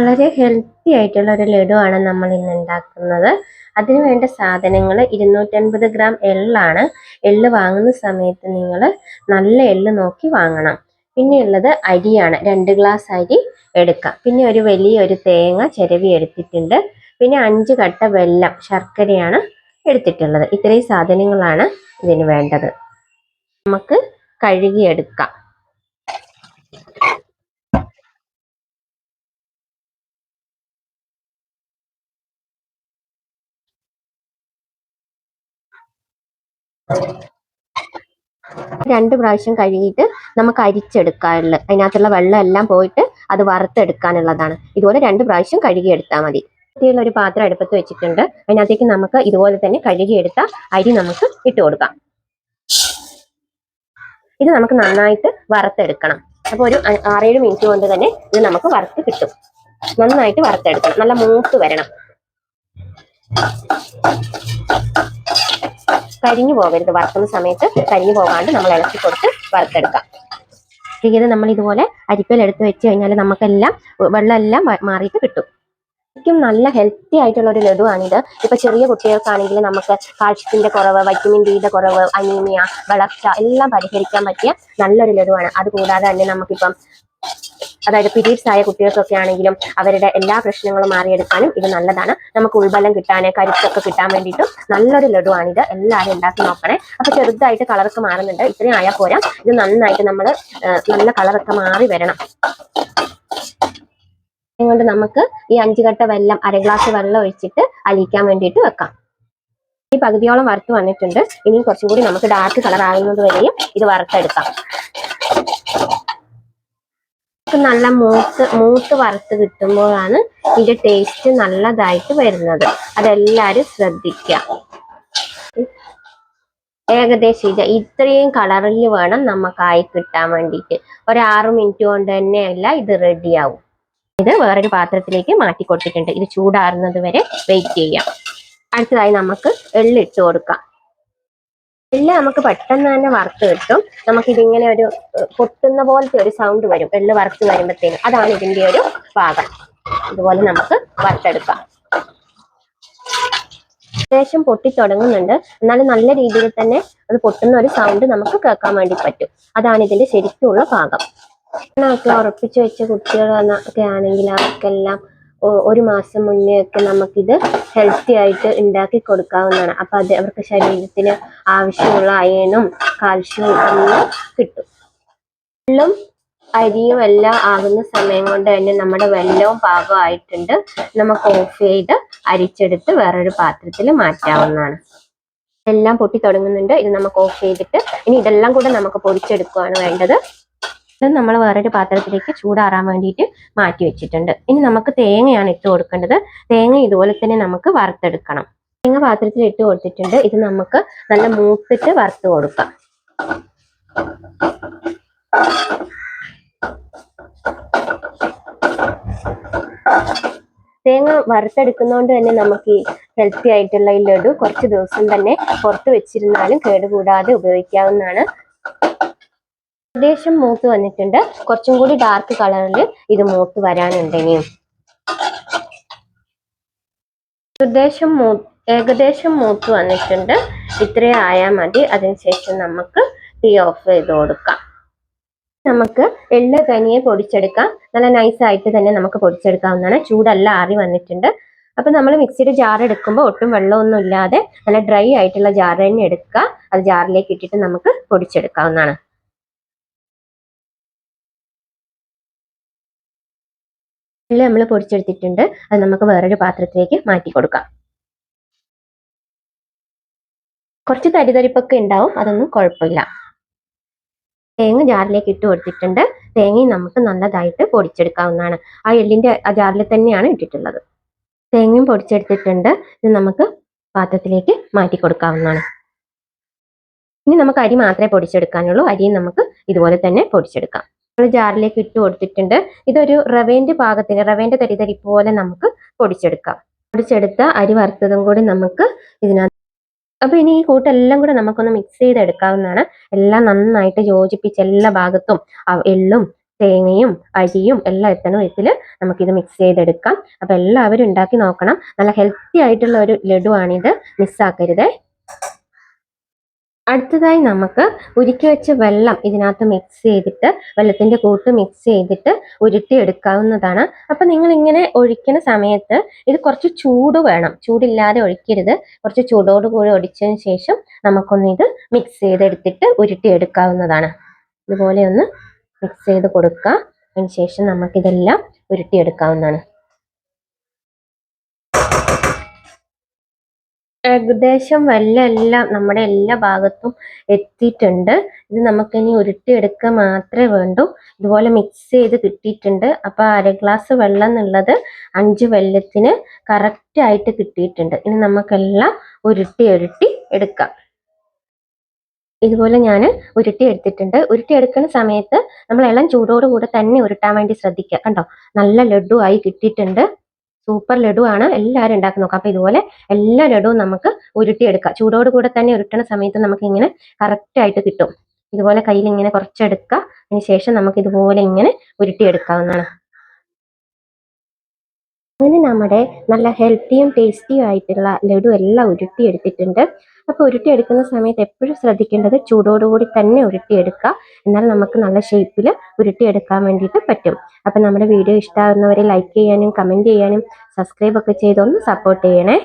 വളരെ ഹെൽത്തി ആയിട്ടുള്ള ഒരു ലഡു ആണ് നമ്മൾ ഇന്ന് ഉണ്ടാക്കുന്നത്. അതിന് വേണ്ട സാധനങ്ങൾ 250 ഗ്രാം എള്ളാണ്. എള്ള് വാങ്ങുന്ന സമയത്ത് നിങ്ങൾ നല്ല എള്ള് നോക്കി വാങ്ങണം. പിന്നെ ഉള്ളത് അരിയാണ്, 2 ഗ്ലാസ് അരി എടുക്കാം. പിന്നെ ഒരു വലിയൊരു തേങ്ങ ചിരവി എടുത്തിട്ടുണ്ട്. പിന്നെ 5 കട്ട വെല്ലം, ശർക്കരയാണ് എടുത്തിട്ടുള്ളത്. ഇത്രയും സാധനങ്ങളാണ് ഇതിന് വേണ്ടത്. നമുക്ക് കഴുകിയെടുക്കാം. രണ്ട് പ്രാവശ്യം കഴുകിയിട്ട് നമുക്ക് അരിച്ചെടുക്കാനുള്ളത്, അതിനകത്തുള്ള വെള്ളം എല്ലാം പോയിട്ട് അത് വറുത്തെടുക്കാനുള്ളതാണ്. ഇതുപോലെ 2 പ്രാവശ്യം കഴുകിയെടുത്താൽ മതി. വൃത്തിയുള്ള ഒരു പാത്രം അടുപ്പത്ത് വെച്ചിട്ടുണ്ട്. അതിനകത്തേക്ക് നമുക്ക് ഇതുപോലെ തന്നെ കഴുകിയെടുത്ത അരി നമുക്ക് ഇട്ട് കൊടുക്കാം. ഇത് നമുക്ക് നന്നായിട്ട് വറുത്തെടുക്കണം. അപ്പോൾ ഒരു 6-7 മിനിറ്റ് കൊണ്ട് തന്നെ ഇത് നമുക്ക് വറുത്ത് കിട്ടും. നന്നായിട്ട് വറുത്തെടുക്കണം, നല്ല മൂത്ത് വരണം. കരിഞ്ഞു പോകരുത്. വറുക്കുന്ന സമയത്ത് കരിഞ്ഞു പോകാണ്ട് നമ്മൾ ഇളക്കി കൊടുത്ത് വറുത്തെടുക്കാം. ഇത് നമ്മൾ ഇതുപോലെ അരിപ്പയിൽ എടുത്ത് വെച്ച് കഴിഞ്ഞാൽ നമുക്കെല്ലാം വെള്ളം എല്ലാം മാറിയിട്ട് കിട്ടും. ശരിക്കും നല്ല ഹെൽത്തി ആയിട്ടുള്ള ഒരു ലഡുവാണിത്. ഇപ്പൊ ചെറിയ കുട്ടികൾക്കാണെങ്കിൽ നമുക്ക് കാൽഷ്യത്തിന്റെ കുറവ്, വൈറ്റമിൻ ഡിയുടെ കുറവ്, അനീമിയ, വളർച്ച എല്ലാം പരിഹരിക്കാൻ പറ്റിയ നല്ലൊരു ലഡുവാണ്. അതുകൂടാതെ തന്നെ നമുക്കിപ്പം അതായത് പീരീഡ്സ് ആയ കുട്ടികൾക്കൊക്കെ ആണെങ്കിലും അവരുടെ എല്ലാ പ്രശ്നങ്ങളും മാറിയെടുക്കാനും ഇത് നല്ലതാണ്. നമുക്ക് ഉൾബലം കിട്ടാൻ, കരുത്തൊക്കെ കിട്ടാൻ വേണ്ടിയിട്ടും നല്ലൊരു ലഡുവാണിത്. എല്ലാവരും ഉണ്ടാക്കി നോക്കണേ. അപ്പൊ ചെറുതായിട്ട് കളറൊക്കെ മാറുന്നുണ്ട്, ഇത്രയും ആയാൽ പോരാ. ഇത് നന്നായിട്ട് നമ്മൾ നല്ല കളറൊക്കെ മാറി വരണം. അതുകൊണ്ട് നമുക്ക് ഈ 5 കട്ട വെല്ലം, 1/2 ഗ്ലാസ് വെള്ളം ഒഴിച്ചിട്ട് അലിയിക്കാൻ വേണ്ടിയിട്ട് വെക്കാം. ഈ പകുതിയോളം വറുത്ത് വന്നിട്ടുണ്ട്. ഇനിയും കുറച്ചും കൂടി നമുക്ക് ഡാർക്ക് കളർ ആകുന്നത് വരെയും ഇത് വറുത്തെടുക്കാം. നല്ല മൂത്ത് വറുത്ത് കിട്ടുമ്പോഴാണ് ഇതിന്റെ ടേസ്റ്റ് നല്ലതായിട്ട് വരുന്നത്. അതെല്ലാരും ശ്രദ്ധിക്കുക. ഏകദേശം ഇത്രയും കളറിൽ വേണം നമുക്കായി കിട്ടാൻ വേണ്ടിയിട്ട്. ഒരു 6 മിനിറ്റ് കൊണ്ട് തന്നെയല്ല ഇത് റെഡിയാവും. ഇത് വേറൊരു പാത്രത്തിലേക്ക് മാറ്റി കൊടുത്തിട്ടുണ്ട്. ഇത് ചൂടാറുന്നത് വരെ വെയിറ്റ് ചെയ്യാം. അടുത്തതായി നമുക്ക് എള്ളിട്ട് കൊടുക്കാം. എള്ള് നമുക്ക് പെട്ടെന്ന് തന്നെ വറുത്ത് കിട്ടും. നമുക്കിതിങ്ങനെ ഒരു പൊട്ടുന്ന പോലത്തെ ഒരു സൗണ്ട് വരും എള്ള് വറുത്ത് വരുമ്പോഴത്തേനും. അതാണ് ഇതിന്റെ ഒരു പാകം. ഇതുപോലെ നമുക്ക് വറുത്തെടുക്കാം. ഏകദേശം പൊട്ടി തുടങ്ങുന്നുണ്ട്, എന്നാലും നല്ല രീതിയിൽ തന്നെ അത് പൊട്ടുന്ന ഒരു സൗണ്ട് നമുക്ക് കേൾക്കാൻ വേണ്ടി പറ്റും. അതാണ് ഇതിന്റെ ശരിക്കുള്ള പാകം. ഒക്കെ ഉറപ്പിച്ചു വെച്ച കുട്ടികളൊക്കെ ആണെങ്കിൽ അവർക്കെല്ലാം 1 മാസം മുന്നേ ഒക്കെ നമുക്കിത് ഹെൽത്തി ആയിട്ട് ഉണ്ടാക്കി കൊടുക്കാവുന്നതാണ്. അപ്പൊ അത് അവർക്ക് ശരീരത്തിന് ആവശ്യമുള്ള അയണും കാൽഷ്യവും എല്ലാം കിട്ടും. വെള്ളം അരിയും എല്ലാം ആകുന്ന സമയം കൊണ്ട് തന്നെ നമ്മുടെ വെള്ളവും പാകമായിട്ടുണ്ട്. നമുക്ക് ഓഫ് ചെയ്ത് അരിച്ചെടുത്ത് വേറൊരു പാത്രത്തിൽ മാറ്റാവുന്നതാണ്. എല്ലാം പൊട്ടി തുടങ്ങുന്നുണ്ട്. ഇത് നമുക്ക് ഓഫ് ചെയ്തിട്ട് ഇനി ഇതെല്ലാം കൂടെ നമുക്ക് പൊടിച്ചെടുക്കുകയാണ് വേണ്ടത്. ഇത് നമ്മൾ വേറൊരു പാത്രത്തിലേക്ക് ചൂടാറാൻ വേണ്ടിയിട്ട് മാറ്റി വെച്ചിട്ടുണ്ട്. ഇനി നമുക്ക് തേങ്ങയാണ് ഇട്ട് കൊടുക്കേണ്ടത്. തേങ്ങ ഇതുപോലെ തന്നെ നമുക്ക് വറുത്തെടുക്കണം. തേങ്ങ പാത്രത്തിൽ ഇട്ട് കൊടുത്തിട്ടുണ്ട്. ഇത് നമുക്ക് നല്ല മൂത്തിട്ട് വറുത്ത് കൊടുക്കാം. തേങ്ങ വറുത്തെടുക്കുന്നതുകൊണ്ട് തന്നെ നമുക്ക് ഈ ഹെൽത്തി ആയിട്ടുള്ള ഈ ലഡു കുറച്ച് ദിവസം തന്നെ പുറത്ത് വെച്ചിരുന്നാലും കേടുകൂടാതെ ഉപയോഗിക്കാവുന്നതാണ്. ഏകദേശം മൂത്ത് വന്നിട്ടുണ്ട്. കുറച്ചും കൂടി ഡാർക്ക് കളറിൽ ഇത് മൂത്ത് വരാനുണ്ട്. ഇനിയും ഏകദേശം മൂത്ത് വന്നിട്ടുണ്ട്. ഇത്രയും ആയാൽ മതി. അതിനുശേഷം നമുക്ക് തീ ഓഫ് ചെയ്ത് കൊടുക്കാം. നമുക്ക് എള്ള് തനിയെ പൊടിച്ചെടുക്കാം. നല്ല നൈസായിട്ട് തന്നെ നമുക്ക് പൊടിച്ചെടുക്കാവുന്നതാണ്. ചൂടെല്ലാം ആറി വന്നിട്ടുണ്ട്. അപ്പൊ നമ്മൾ മിക്സിയുടെ ജാർ എടുക്കുമ്പോൾ ഒട്ടും വെള്ളമൊന്നും ഇല്ലാതെ നല്ല ഡ്രൈ ആയിട്ടുള്ള ജാർ തന്നെ എടുക്കുക. അത് ജാറിലേക്ക് ഇട്ടിട്ട് നമുക്ക് പൊടിച്ചെടുക്കാവുന്നതാണ്. എള്ള് നമ്മൾ പൊടിച്ചെടുത്തിട്ടുണ്ട്. അത് നമുക്ക് വേറൊരു പാത്രത്തിലേക്ക് മാറ്റി കൊടുക്കാം. കുറച്ച് തരിതരിപ്പൊക്കെ ഉണ്ടാവും, അതൊന്നും കുഴപ്പമില്ല. തേങ്ങ ജാറിലേക്ക് ഇട്ട് കൊടുത്തിട്ടുണ്ട്. തേങ്ങയും നമുക്ക് നല്ലതായിട്ട് പൊടിച്ചെടുക്കാവുന്നതാണ്. ആ എള്ളിന്റെ ആ ജാറിൽ തന്നെയാണ് ഇട്ടിട്ടുള്ളത്. തേങ്ങയും പൊടിച്ചെടുത്തിട്ടുണ്ട്. ഇത് നമുക്ക് പാത്രത്തിലേക്ക് മാറ്റി കൊടുക്കാവുന്നതാണ്. ഇനി നമുക്ക് അരി മാത്രമേ പൊടിച്ചെടുക്കാനുള്ളൂ. അരിയും നമുക്ക് ഇതുപോലെ തന്നെ പൊടിച്ചെടുക്കാം. നമ്മൾ ജാറിലേക്ക് ഇട്ട് കൊടുത്തിട്ടുണ്ട്. ഇതൊരു റവേന്റെ പാകത്തിന്, റവേന്റെ തരിതരിപ്പ് പോലെ നമുക്ക് പൊടിച്ചെടുക്കാം. പൊടിച്ചെടുത്ത അരി വറുത്തതും കൂടി നമുക്ക് ഇതിനകത്ത്. അപ്പൊ ഇനി ഈ കൂട്ടെല്ലാം കൂടെ നമുക്കൊന്ന് മിക്സ് ചെയ്തെടുക്കാവുന്നതാണ്. എല്ലാം നന്നായിട്ട് യോജിപ്പിച്ച് എല്ലാ ഭാഗത്തും എള്ളും തേങ്ങയും അരിയും എല്ലാം എത്തണ വിധത്തിൽ നമുക്കിത് മിക്സ് ചെയ്തെടുക്കാം. അപ്പൊ എല്ലാവരും ഉണ്ടാക്കി നോക്കണം. നല്ല ഹെൽത്തി ആയിട്ടുള്ള ഒരു ലഡുവാണിത്, മിസ്സാക്കരുതേ. അടുത്തതായി നമുക്ക് ഉരുക്കി വെച്ച വെള്ളം ഇതിനകത്ത് മിക്സ് ചെയ്തിട്ട്, വെള്ളത്തിന്റെ കൂട്ട് മിക്സ് ചെയ്തിട്ട് ഉരുട്ടി എടുക്കാവുന്നതാണ്. അപ്പൊ നിങ്ങൾ ഇങ്ങനെ ഒഴിക്കുന്ന സമയത്ത് ഇത് കുറച്ച് ചൂട് വേണം, ചൂടില്ലാതെ ഒഴിക്കരുത്. കുറച്ച് ചൂടോട് കൂടി ഒഴിച്ചതിന് ശേഷം നമുക്കൊന്ന് ഇത് മിക്സ് ചെയ്തെടുത്തിട്ട് ഉരുട്ടി എടുക്കാവുന്നതാണ്. ഇതുപോലെ ഒന്ന് മിക്സ് ചെയ്ത് കൊടുക്കുക. അതിന് ശേഷം നമുക്കിതെല്ലാം ഉരുട്ടിയെടുക്കാവുന്നതാണ്. ഏകദേശം വെള്ളമെല്ലാം നമ്മുടെ എല്ലാ ഭാഗത്തും എത്തിയിട്ടുണ്ട്. ഇത് നമുക്കിനി ഉരുട്ടിയെടുക്കുക മാത്രമേ വേണ്ടൂ. ഇതുപോലെ മിക്സ് ചെയ്ത് കിട്ടിയിട്ടുണ്ട്. അപ്പൊ 1/2 ഗ്ലാസ് വെള്ളം എന്നുള്ളത് 5 വെള്ളത്തിന് കറക്റ്റ് ആയിട്ട് കിട്ടിയിട്ടുണ്ട്. ഇനി നമുക്കെല്ലാം ഉരുട്ടി എടുക്കാം. ഇതുപോലെ ഞാൻ ഉരുട്ടി എടുത്തിട്ടുണ്ട്. ഉരുട്ടി എടുക്കുന്ന സമയത്ത് നമ്മൾ ഇളം ചൂടോടുകൂടെ തന്നെ ഉരുട്ടാൻ വേണ്ടി ശ്രദ്ധിക്കുക. കണ്ടോ, നല്ല ലഡു ആയി കിട്ടിയിട്ടുണ്ട്. സൂപ്പർ ലഡു ആണ്, എല്ലാവരും ഉണ്ടാക്കി നോക്കാം. അപ്പൊ ഇതുപോലെ എല്ലാ ലഡുവും നമുക്ക് ഉരുട്ടിയെടുക്കാം. ചൂടോട് കൂടെ തന്നെ ഉരുട്ടണ സമയത്ത് നമുക്ക് ഇങ്ങനെ കറക്റ്റ് ആയിട്ട് കിട്ടും. ഇതുപോലെ കയ്യിൽ ഇങ്ങനെ കുറച്ചെടുക്കുക. അതിന് ശേഷം നമുക്ക് ഇതുപോലെ ഇങ്ങനെ ഉരുട്ടിയെടുക്കാവുന്നതാണ്. അങ്ങനെ നമ്മുടെ നല്ല ഹെൽത്തിയും ടേസ്റ്റിയും ആയിട്ടുള്ള ലഡു എല്ലാം ഉരുട്ടിയെടുത്തിട്ടുണ്ട്. അപ്പൊ ഉരുട്ടിയെടുക്കുന്ന സമയത്ത് എപ്പോഴും ശ്രദ്ധിക്കേണ്ടത് ചൂടോടുകൂടി തന്നെ ഉരുട്ടിയെടുക്കുക. എന്നാൽ നമുക്ക് നല്ല ഷേപ്പിൽ ഉരുട്ടിയെടുക്കാൻ വേണ്ടിയിട്ട് പറ്റും. അപ്പൊ നമ്മുടെ വീഡിയോ ഇഷ്ടമാകുന്നവരെ ലൈക്ക് ചെയ്യാനും കമന്റ് ചെയ്യാനും സബ്സ്ക്രൈബ് ഒക്കെ ചെയ്തൊന്ന് സപ്പോർട്ട് ചെയ്യണേ.